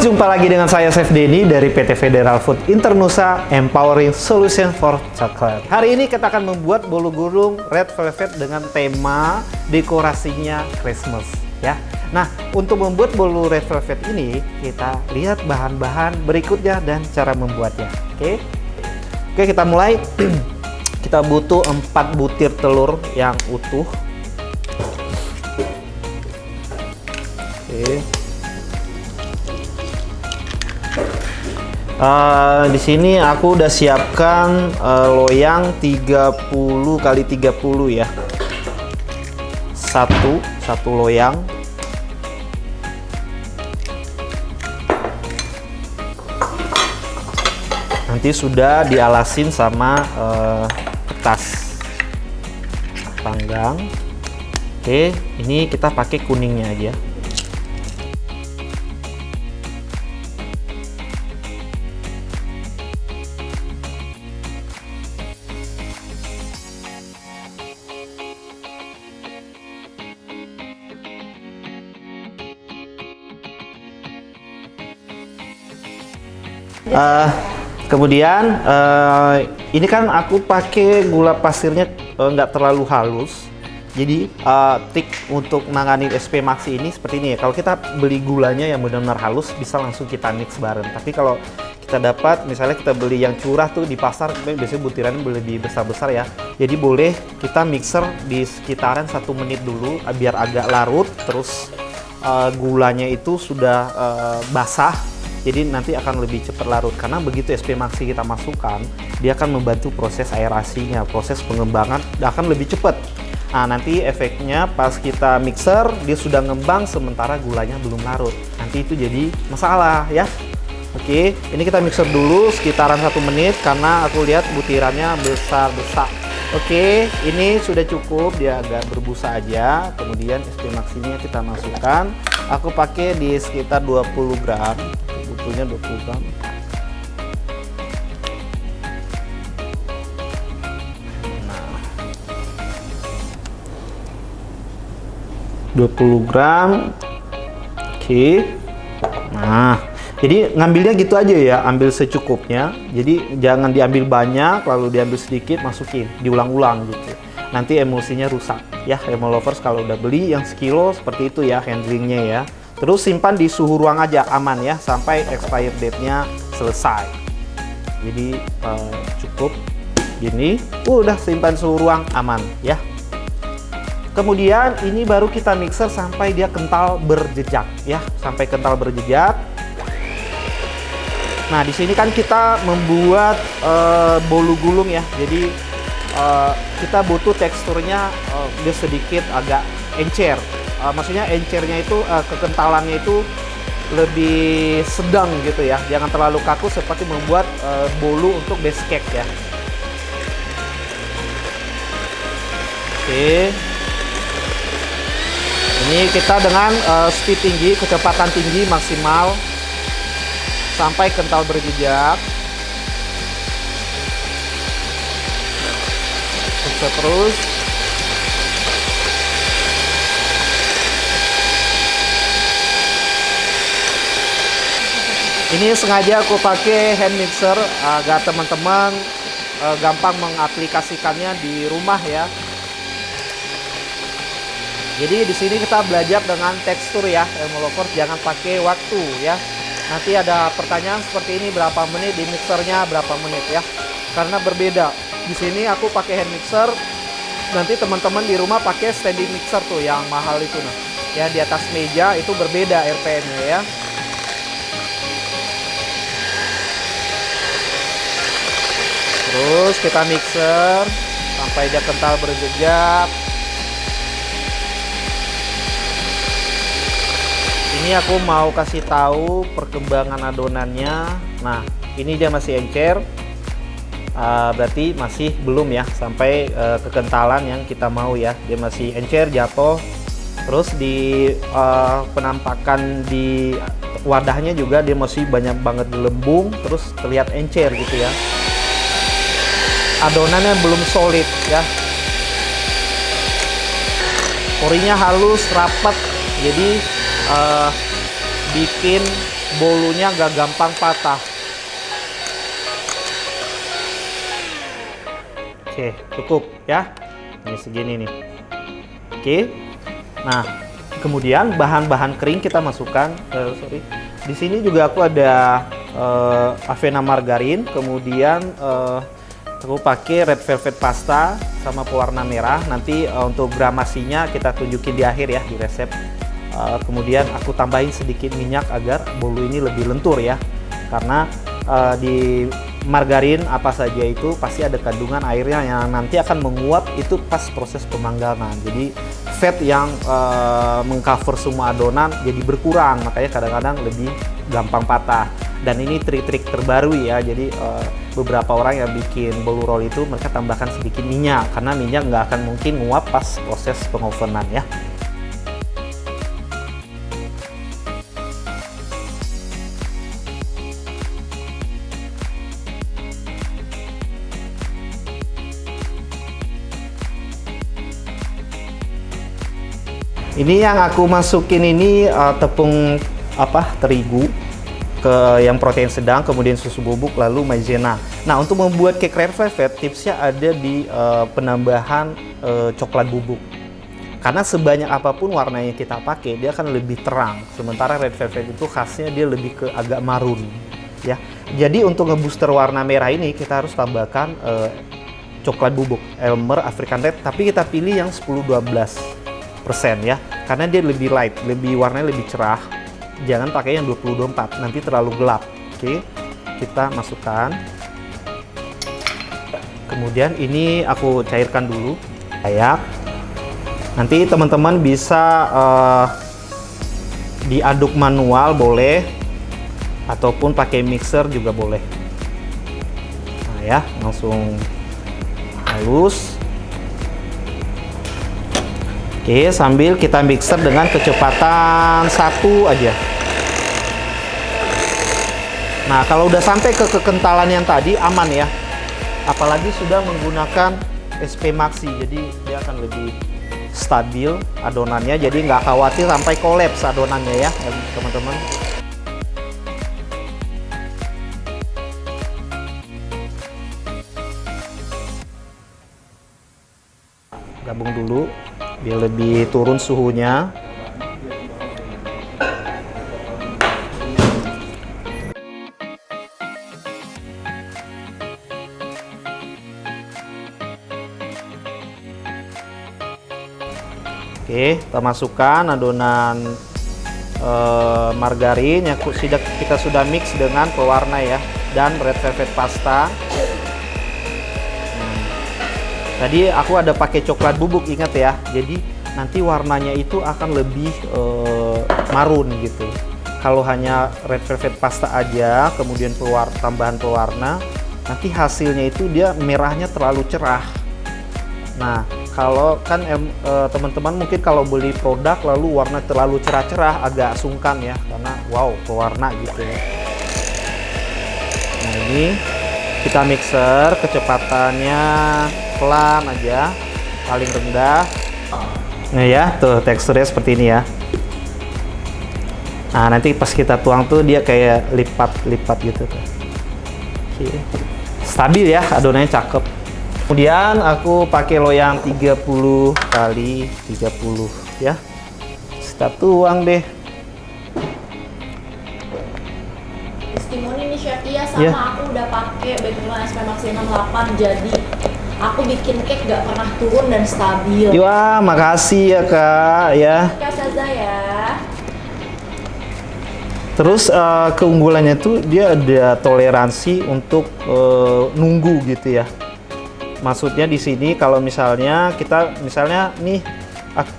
Jumpa lagi dengan saya Chef Denny dari PT Federal Food Internusa, Empowering Solution for Chocolate. Hari ini kita akan membuat bolu gulung red velvet dengan tema dekorasinya Christmas, ya. Nah, untuk membuat bolu red velvet ini, kita lihat bahan-bahan berikutnya dan cara membuatnya. Oke, kita mulai. Kita butuh 4 butir telur yang utuh. Oke. Di sini aku udah siapkan loyang 30 kali 30 ya. Satu loyang. Nanti sudah dialasin sama kertas panggang. Oke, ini kita pakai kuningnya aja. Kemudian ini kan aku pakai gula pasirnya nggak terlalu halus, jadi trik untuk menangani SP Maxi ini seperti ini ya. Kalau kita beli gulanya yang benar-benar halus bisa langsung kita mix bareng, tapi kalau kita dapat misalnya kita beli yang curah tuh di pasar, biasanya butirannya lebih besar-besar ya, jadi boleh kita mixer di sekitaran 1 menit dulu biar agak larut, terus gulanya itu sudah basah. Jadi nanti akan lebih cepat larut, karena begitu SP Maxi kita masukkan, dia akan membantu proses aerasinya, proses pengembangan akan lebih cepat. Nah, nanti efeknya pas kita mixer, dia sudah ngembang sementara gulanya belum larut. Nanti itu jadi masalah ya. Oke, ini kita mixer dulu sekitaran 1 menit, karena aku lihat butirannya besar-besar. Oke, ini sudah cukup, dia agak berbusa aja. Kemudian SP Maxinya kita masukkan. Aku pakai di sekitar 20 gram. Butuhnya 20 gram. Nah, 20 gram. Oke. Nah, jadi ngambilnya gitu aja ya, ambil secukupnya. Jadi jangan diambil banyak lalu diambil sedikit, masukin, diulang-ulang gitu. Nanti emulsinya rusak ya, Emo Lovers. Kalau udah beli yang sekilo seperti itu ya handlingnya ya. Terus simpan di suhu ruang aja, aman ya, sampai expired date-nya selesai. Jadi cukup gini, udah simpan suhu ruang, aman ya. Kemudian ini baru kita mixer sampai dia kental berjejak ya, sampai kental berjejak. Nah, di sini kan kita membuat bolu gulung ya, jadi kita butuh teksturnya dia sedikit agak encer. Maksudnya encernya itu kekentalannya itu lebih sedang gitu ya, jangan terlalu kaku seperti membuat bolu untuk base cake ya. Oke, ini kita dengan speed tinggi, kecepatan tinggi maksimal sampai kental berjejak. Terus ini sengaja aku pakai hand mixer agar teman-teman gampang mengaplikasikannya di rumah ya. Jadi di sini kita belajar dengan tekstur ya, Emo Lovers, jangan pakai waktu ya. Nanti ada pertanyaan seperti ini, berapa menit di mixernya, berapa menit ya. Karena berbeda. Di sini aku pakai hand mixer, nanti teman-teman di rumah pakai standing mixer tuh yang mahal itu nah. Ya, di atas meja itu berbeda RPM-nya ya. Terus kita mixer sampai dia kental berjejak. Ini aku mau kasih tahu perkembangan adonannya. Nah, ini dia masih encer. Berarti masih belum ya sampai kekentalan yang kita mau ya. Dia masih encer, jatuh. Terus di penampakan di wadahnya juga dia masih banyak banget gelembung, terus terlihat encer gitu ya. Adonannya belum solid ya. Porinya halus, rapat, jadi bikin bolunya nggak gampang patah. Oke, cukup ya. Ini segini nih. Oke. Nah, kemudian bahan-bahan kering kita masukkan. Di sini juga aku ada Avena margarin, kemudian aku pakai red velvet pasta sama pewarna merah. Nanti untuk gramasinya kita tunjukin di akhir ya di resep. Kemudian aku tambahin sedikit minyak agar bolu ini lebih lentur ya. Karena di margarin apa saja itu pasti ada kandungan airnya yang nanti akan menguap itu pas proses pemanggangan. Jadi fat yang mengcover semua adonan jadi berkurang, makanya kadang-kadang lebih gampang patah. Dan ini trik-trik terbaru ya, jadi beberapa orang yang bikin bolu roll itu mereka tambahkan sedikit minyak, karena minyak nggak akan mungkin nguap pas proses pengovenan ya. Ini yang aku masukin ini tepung terigu ke yang protein sedang, kemudian susu bubuk, lalu maizena. Nah, untuk membuat cake red velvet tipsnya ada di penambahan coklat bubuk. Karena sebanyak apapun warna yang kita pakai, dia akan lebih terang. Sementara red velvet itu khasnya dia lebih ke agak marun, ya. Jadi untuk ngebooster warna merah ini kita harus tambahkan coklat bubuk Elmer African Red, tapi kita pilih yang 10-12%. Ya, karena dia lebih light, warnanya lebih cerah. Jangan pakai yang 20-24, nanti terlalu gelap. Oke, kita masukkan. Kemudian ini aku cairkan dulu, kayak. Nanti teman-teman bisa diaduk manual boleh, ataupun pakai mixer juga boleh. Nah ya, langsung halus. Oke, sambil kita mixer dengan kecepatan 1 aja. Nah, kalau udah sampai ke kekentalan yang tadi aman ya. Apalagi sudah menggunakan SP Maxi, jadi dia akan lebih stabil adonannya, jadi nggak khawatir sampai kolaps adonannya ya, teman-teman. Gabung dulu biar lebih turun suhunya. Oke, kita masukkan adonan margarin yang kita sudah mix dengan pewarna ya, dan red velvet pasta. Tadi aku ada pakai coklat bubuk, ingat ya. Jadi nanti warnanya itu akan lebih marun gitu. Kalau hanya red velvet pasta aja, kemudian tambahan pewarna, nanti hasilnya itu dia merahnya terlalu cerah. Nah, kalau kan teman-teman mungkin kalau beli produk lalu warna terlalu cerah-cerah agak sungkan ya, karena wow pewarna gitu ya. Nah, ini kita mixer, kecepatannya pelan aja, paling rendah. Nah ya, tuh teksturnya seperti ini ya. Nah, nanti pas kita tuang tuh dia kayak lipat-lipat gitu tuh. Oke. Stabil ya, adonannya cakep. Kemudian aku pakai loyang 30 kali 30 ya. Kita tuang deh. Testimoni nih Chef Tia, sama aku udah pakai baking SP Maxi 68, jadi aku bikin cake gak pernah turun dan stabil. Wah, makasih ya Kak ya. Kak Saza ya. Terus keunggulannya tuh dia ada toleransi untuk nunggu gitu ya. Maksudnya di sini kalau misalnya nih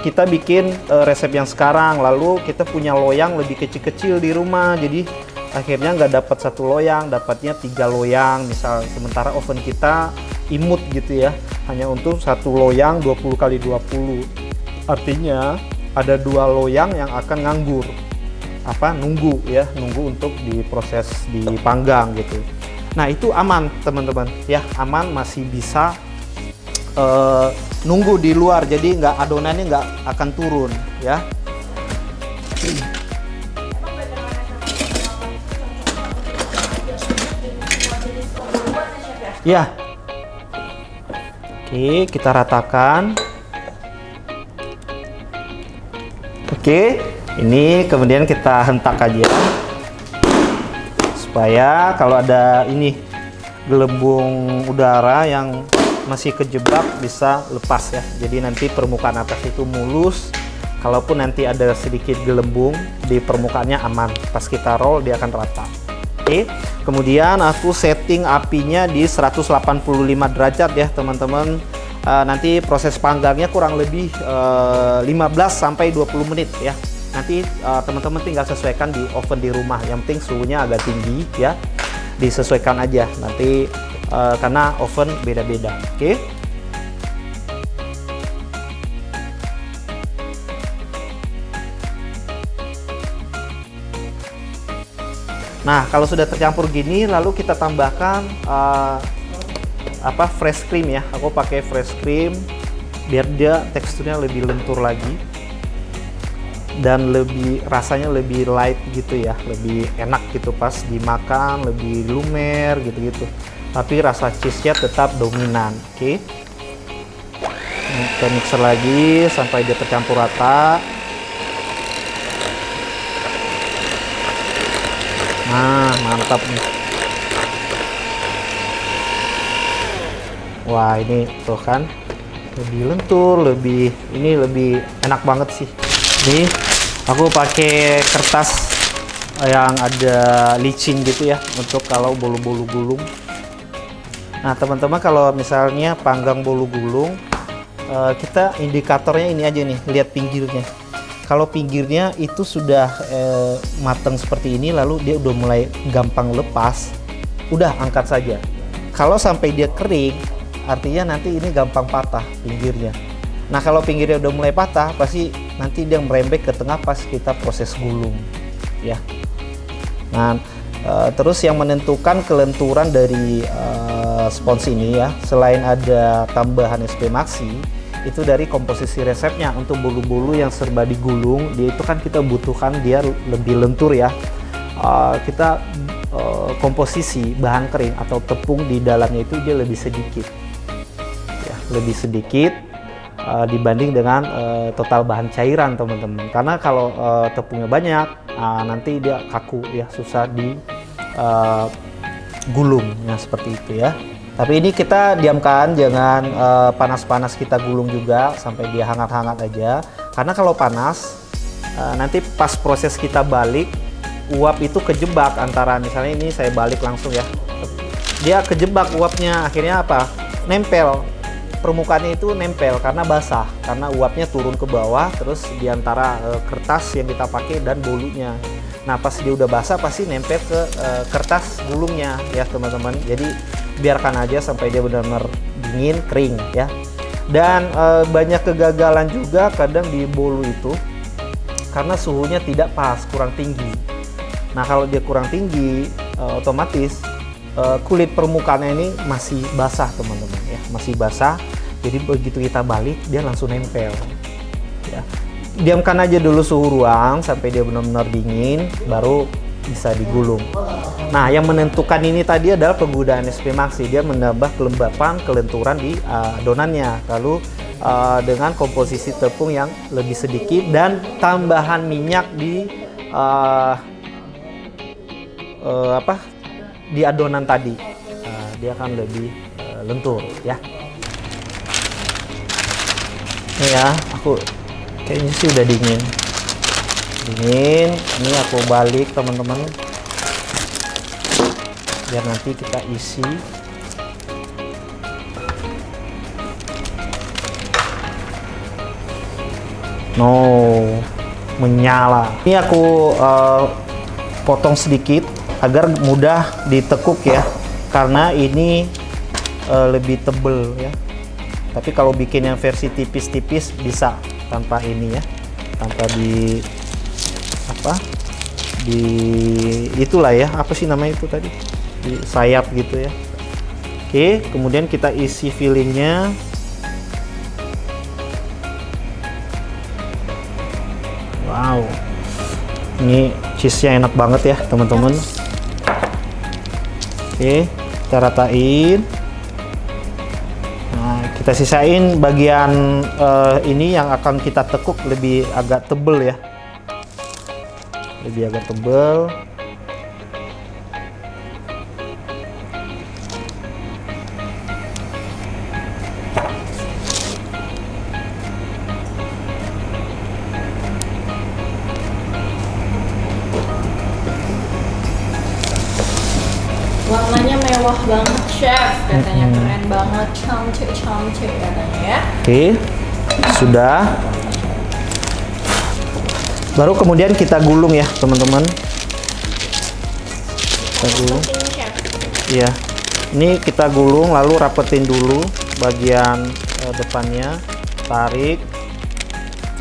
kita bikin resep yang sekarang, lalu kita punya loyang lebih kecil-kecil di rumah, jadi akhirnya nggak dapat 1 loyang, dapatnya 3 loyang misal, sementara oven kita imut gitu ya, hanya untuk 1 loyang 20 kali 20. Artinya ada 2 loyang yang akan nganggur, nunggu untuk diproses dipanggang gitu. Nah, itu aman teman-teman ya, aman, masih bisa nunggu di luar, jadi adonannya nggak akan turun ya. Ya. Oke, kita ratakan. Oke, ini kemudian kita hentak aja supaya kalau ada ini gelembung udara yang masih kejebak bisa lepas ya. Jadi nanti permukaan atas itu mulus. Kalaupun nanti ada sedikit gelembung di permukaannya aman. Pas kita roll dia akan rata. Oke. Kemudian aku setting apinya di 185 derajat ya teman-teman. Nanti proses panggangnya kurang lebih 15 sampai 20 menit ya. Nanti teman-teman tinggal sesuaikan di oven di rumah. Yang penting suhunya agak tinggi ya. Disesuaikan aja nanti karena oven beda-beda. Oke. Nah, kalau sudah tercampur gini, lalu kita tambahkan fresh cream ya. Aku pakai fresh cream biar dia teksturnya lebih lentur lagi dan rasanya lebih light gitu ya, lebih enak gitu pas dimakan, lebih lumer gitu-gitu. Tapi rasa cheese-nya tetap dominan. Oke. Kita mixer lagi sampai dia tercampur rata. Nah, mantap nih. Wah, ini tuh kan lebih lentur, lebih enak banget sih. Ini aku pakai kertas yang ada licin gitu ya untuk kalau bolu-bolu gulung. Nah, teman-teman kalau misalnya panggang bolu gulung, kita indikatornya ini aja nih, lihat pinggirnya. Kalau pinggirnya itu sudah matang seperti ini, lalu dia udah mulai gampang lepas, udah angkat saja. Kalau sampai dia kering, artinya nanti ini gampang patah pinggirnya. Nah, kalau pinggirnya udah mulai patah, pasti nanti dia merembek ke tengah pas kita proses gulung, ya. Nah, terus yang menentukan kelenturan dari spons ini ya, selain ada tambahan SP Maxi, itu dari komposisi resepnya. Untuk bolu-bolu yang serba digulung, dia itu kan kita butuhkan dia lebih lentur ya. Kita komposisi bahan kering atau tepung di dalamnya itu dia lebih sedikit ya, lebih sedikit dibanding dengan total bahan cairan teman-teman. Karena kalau tepungnya banyak, nanti dia kaku ya, susah di gulung ya, seperti itu ya. Tapi ini kita diamkan, jangan panas-panas kita gulung juga sampai dia hangat-hangat aja. Karena kalau panas, nanti pas proses kita balik, uap itu kejebak antara, misalnya ini saya balik langsung ya. Dia kejebak uapnya, akhirnya apa? Nempel. Permukaannya itu nempel karena basah. Karena uapnya turun ke bawah, terus diantara kertas yang kita pakai dan bolunya. Nah, pas dia udah basah pasti nempel ke kertas gulungnya ya teman-teman. Jadi biarkan aja sampai dia benar-benar dingin, kering ya. Dan banyak kegagalan juga kadang di bolu itu karena suhunya tidak pas, kurang tinggi. Nah, kalau dia kurang tinggi, otomatis kulit permukaannya ini masih basah teman-teman ya, masih basah. Jadi begitu kita balik dia langsung nempel ya. Diamkan aja dulu suhu ruang sampai dia benar-benar dingin, baru bisa digulung. Nah, yang menentukan ini tadi adalah penggunaan SP Maxi. Dia menambah kelembapan, kelenturan di adonannya. Lalu dengan komposisi tepung yang lebih sedikit dan tambahan minyak di di adonan tadi, dia akan lebih lentur ya. Ini ya, aku kayaknya sih udah dingin. Ini aku balik teman-teman, biar nanti kita isi. Menyala. Ini aku potong sedikit agar mudah ditekuk ya, karena ini lebih tebel ya. Tapi kalau bikin yang versi tipis-tipis bisa tanpa ini ya, tanpa di itulah ya, apa sih namanya itu tadi, di sayap gitu ya. Oke, kemudian kita isi fillingnya. Wow, ini cheese-nya enak banget ya teman-teman. Oke, kita ratain. Kita sisain bagian ini yang akan kita tekuk lebih agak tebel ya. Lebih agak tebel. Warnanya mewah banget chef, katanya keren banget, cantik katanya ya. Oke, sudah. Baru kemudian kita gulung ya teman-teman. Kita gulung. Seperti ini chef. Iya, ini kita gulung lalu rapetin dulu bagian depannya, tarik,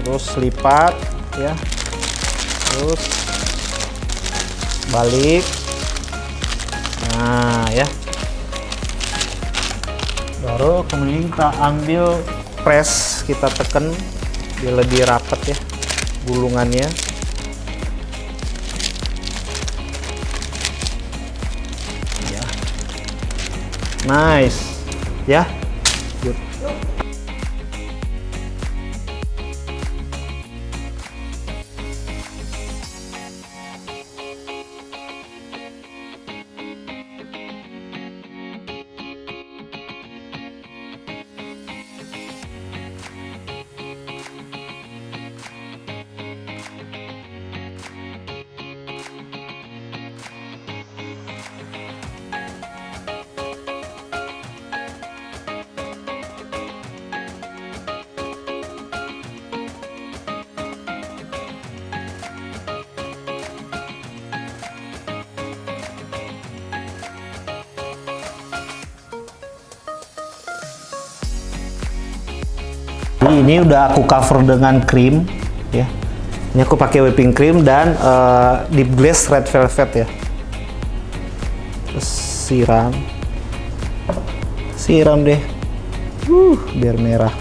terus lipat ya, terus balik. Nah ya, baru kemudian kita ambil press, kita tekan biar lebih rapet ya gulungannya. Ya, nice ya, good. Jadi ini udah aku cover dengan krim ya. Ini aku pakai whipping cream dan deep glaze red velvet ya. Terus siram deh, biar merah.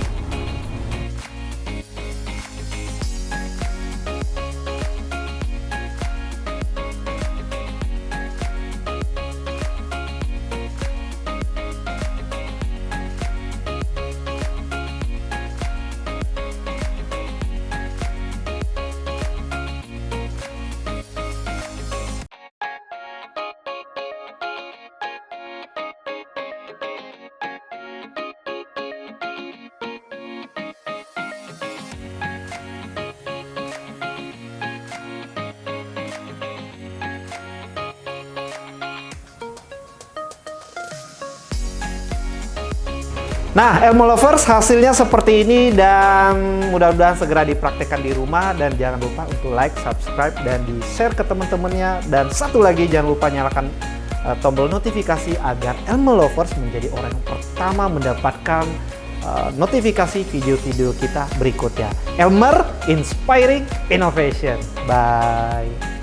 Nah, Elmo Lovers, hasilnya seperti ini dan mudah-mudahan segera dipraktekkan di rumah, dan jangan lupa untuk like, subscribe, dan di-share ke teman-temannya. Dan satu lagi, jangan lupa nyalakan tombol notifikasi agar Elmo Lovers menjadi orang yang pertama mendapatkan notifikasi video-video kita berikutnya. Elmer Inspiring Innovation. Bye.